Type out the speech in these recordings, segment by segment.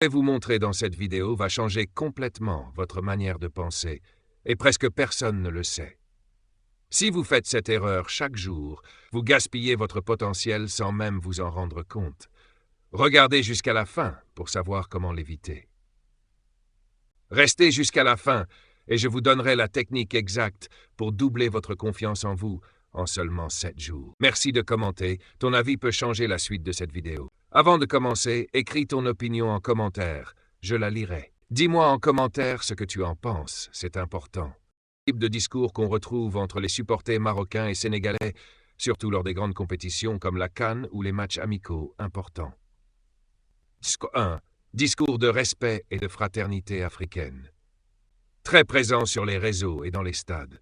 Ce que je vais vous montrer dans cette vidéo va changer complètement votre manière de penser, et presque personne ne le sait. Si vous faites cette erreur chaque jour, vous gaspillez votre potentiel sans même vous en rendre compte. Regardez jusqu'à la fin pour savoir comment l'éviter. Restez jusqu'à la fin et je vous donnerai la technique exacte pour doubler votre confiance en vous en seulement 7 jours. Merci de commenter, ton avis peut changer la suite de cette vidéo. Avant de commencer, écris ton opinion en commentaire, je la lirai. Dis-moi en commentaire ce que tu en penses, c'est important. Le type de discours qu'on retrouve entre les supporters marocains et sénégalais, surtout lors des grandes compétitions comme la CAN ou les matchs amicaux importants. 1. Discours de respect et de fraternité africaine. Très présent sur les réseaux et dans les stades.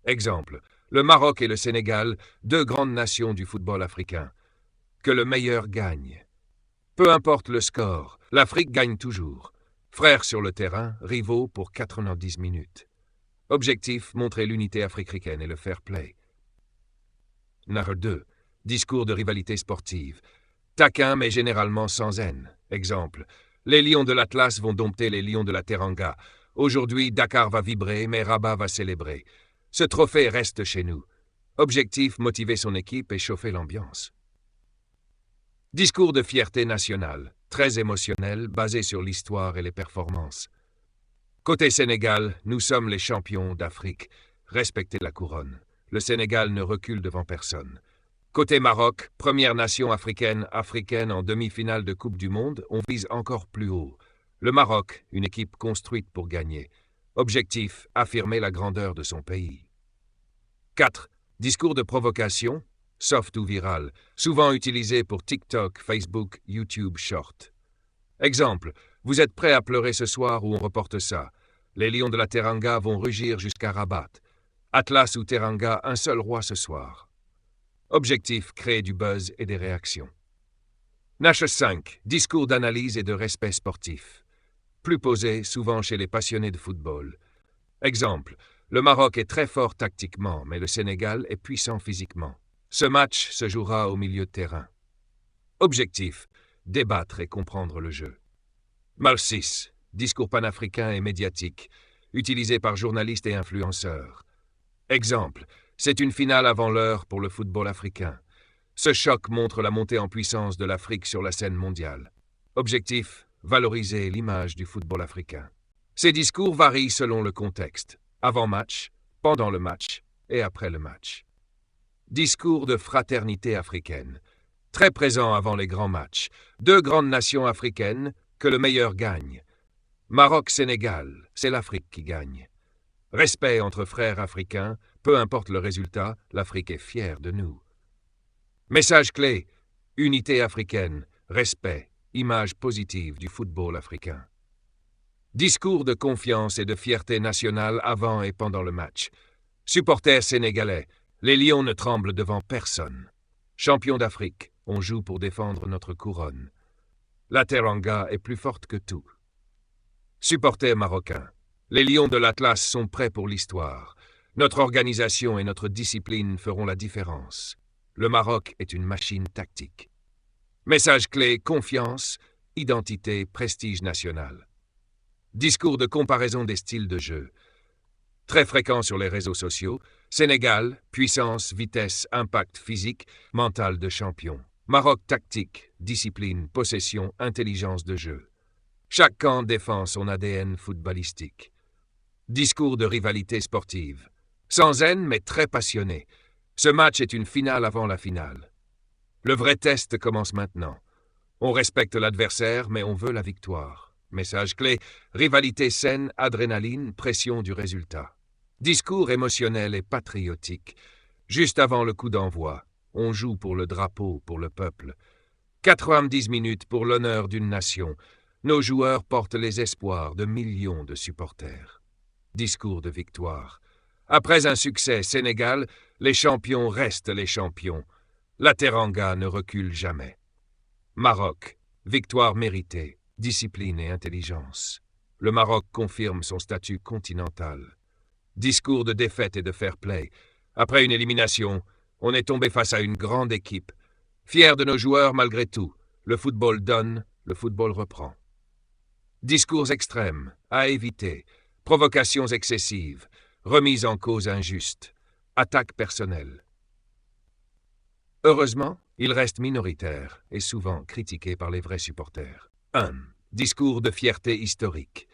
Exemple, le Maroc et le Sénégal, deux grandes nations du football africain. Que le meilleur gagne. Peu importe le score, l'Afrique gagne toujours. Frères sur le terrain, rivaux pour 90 minutes. Objectif, montrer l'unité africaine et le fair play. 2. Discours de rivalité sportive. Taquin mais généralement sans haine. Exemple, les Lions de l'Atlas vont dompter les Lions de la Teranga. Aujourd'hui, Dakar va vibrer, mais Rabat va célébrer. Ce trophée reste chez nous. Objectif, motiver son équipe et chauffer l'ambiance. Discours de fierté nationale, très émotionnel, basé sur l'histoire et les performances. Côté Sénégal, nous sommes les champions d'Afrique. Respectez la couronne. Le Sénégal ne recule devant personne. Côté Maroc, première nation africaine en demi-finale de Coupe du Monde, on vise encore plus haut. Le Maroc, une équipe construite pour gagner. Objectif, affirmer la grandeur de son pays. 4. Discours de provocation, soft ou viral, souvent utilisé pour TikTok, Facebook, YouTube Short. Exemple, vous êtes prêt à pleurer ce soir ou on reporte ça. Les Lions de la Teranga vont rugir jusqu'à Rabat. Atlas ou Teranga, un seul roi ce soir. Objectif, créer du buzz et des réactions. Nash 5. Discours d'analyse et de respect sportif. Plus posé, souvent chez les passionnés de football. Exemple, le Maroc est très fort tactiquement, mais le Sénégal est puissant physiquement. Ce match se jouera au milieu de terrain. Objectif, débattre et comprendre le jeu. Mal 6. Discours panafricain et médiatique, utilisé par journalistes et influenceurs. Exemple, c'est une finale avant l'heure pour le football africain. Ce choc montre la montée en puissance de l'Afrique sur la scène mondiale. Objectif, valoriser l'image du football africain. Ces discours varient selon le contexte, avant-match, pendant le match et après le match. Discours de fraternité africaine, très présent avant les grands matchs. Deux grandes nations africaines, que le meilleur gagne. Maroc-Sénégal, c'est l'Afrique qui gagne. Respect entre frères africains, peu importe le résultat, l'Afrique est fière de nous. Message clé, unité africaine, respect, image positive du football africain. Discours de confiance et de fierté nationale avant et pendant le match. Supporters sénégalais, les Lions ne tremblent devant personne. Champions d'Afrique, on joue pour défendre notre couronne. La Teranga est plus forte que tout. Supporters marocains, les Lions de l'Atlas sont prêts pour l'histoire. Notre organisation et notre discipline feront la différence. Le Maroc est une machine tactique. Message clé, confiance, identité, prestige national. Discours de comparaison des styles de jeu. Très fréquent sur les réseaux sociaux. Sénégal, puissance, vitesse, impact physique, mental de champion. Maroc tactique, discipline, possession, intelligence de jeu. Chaque camp défend son ADN footballistique. Discours de rivalité sportive. Sans haine mais très passionné. Ce match est une finale avant la finale. Le vrai test commence maintenant. On respecte l'adversaire mais on veut la victoire. Message clé, rivalité saine, adrénaline, pression du résultat. Discours émotionnel et patriotique. Juste avant le coup d'envoi, on joue pour le drapeau, pour le peuple. 90 minutes pour l'honneur d'une nation. Nos joueurs portent les espoirs de millions de supporters. Discours de victoire. Après un succès Sénégal, les champions restent les champions. La Teranga ne recule jamais. Maroc, victoire méritée, discipline et intelligence. Le Maroc confirme son statut continental. Discours de défaite et de fair play. Après une élimination, on est tombé face à une grande équipe. Fiers de nos joueurs malgré tout. Le football donne, le football reprend. Discours extrêmes, à éviter, provocations excessives, remise en cause injuste, attaques personnelles. Heureusement, il reste minoritaire et souvent critiqué par les vrais supporters. 1. Discours de fierté historique.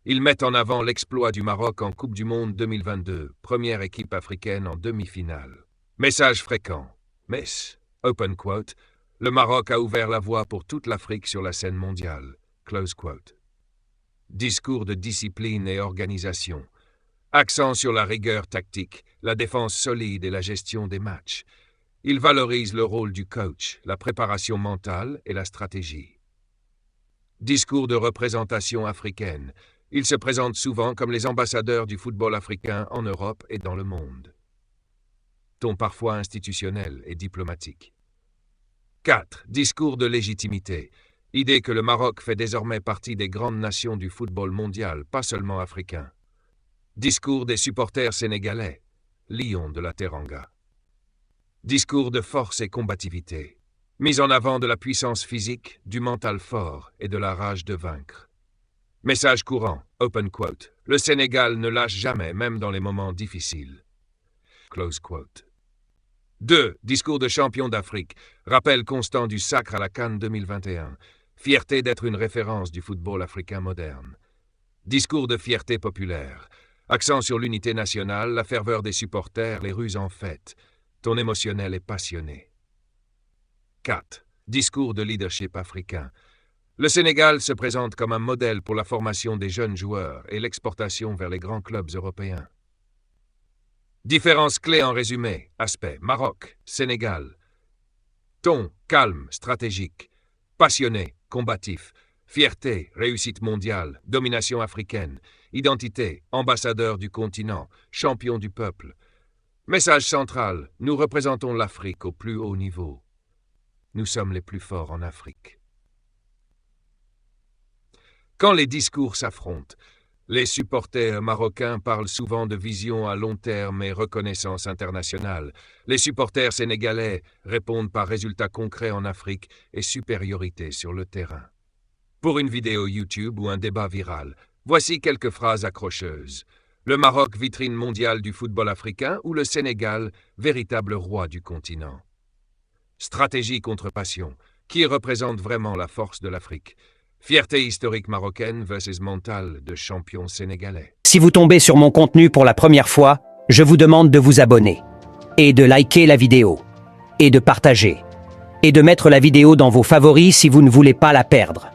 Ils mettent en avant l'exploit du Maroc en Coupe du Monde 2022, première équipe africaine en demi-finale. Message fréquent. Miss, open quote, le Maroc a ouvert la voie pour toute l'Afrique sur la scène mondiale. Close quote. Discours de discipline et organisation. Accent sur la rigueur tactique, la défense solide et la gestion des matchs. Il valorise le rôle du coach, la préparation mentale et la stratégie. Discours de représentation africaine. Ils se présentent souvent comme les ambassadeurs du football africain en Europe et dans le monde. Ton parfois institutionnel et diplomatique. 4. Discours de légitimité. Idée que le Maroc fait désormais partie des grandes nations du football mondial, pas seulement africain. Discours des supporters sénégalais. Lions de la Teranga. Discours de force et combativité. Mise en avant de la puissance physique, du mental fort et de la rage de vaincre. Message courant, open quote. Le Sénégal ne lâche jamais, même dans les moments difficiles. Close quote. 2. Discours de champion d'Afrique. Rappel constant du sacre à la CAN 2021. Fierté d'être une référence du football africain moderne. Discours de fierté populaire. Accent sur l'unité nationale, la ferveur des supporters, les rues en fête. Ton émotionnel est passionné. 4. Discours de leadership africain. Le Sénégal se présente comme un modèle pour la formation des jeunes joueurs et l'exportation vers les grands clubs européens. Différences clés en résumé. Aspect. Maroc, Sénégal. Ton, calme, stratégique. Passionné, combatif. Fierté, réussite mondiale, domination africaine. Identité, ambassadeur du continent, champion du peuple. Message central, nous représentons l'Afrique au plus haut niveau. Nous sommes les plus forts en Afrique. Quand les discours s'affrontent, les supporters marocains parlent souvent de vision à long terme et reconnaissance internationale. Les supporters sénégalais répondent par résultats concrets en Afrique et supériorité sur le terrain. Pour une vidéo YouTube ou un débat viral, voici quelques phrases accrocheuses. Le Maroc, vitrine mondiale du football africain, ou le Sénégal, véritable roi du continent. Stratégie contre passion. Qui représente vraiment la force de l'Afrique? Fierté historique marocaine versus mental de champion sénégalais. Si vous tombez sur mon contenu pour la première fois, je vous demande de vous abonner, et de liker la vidéo, et de partager, et de mettre la vidéo dans vos favoris si vous ne voulez pas la perdre.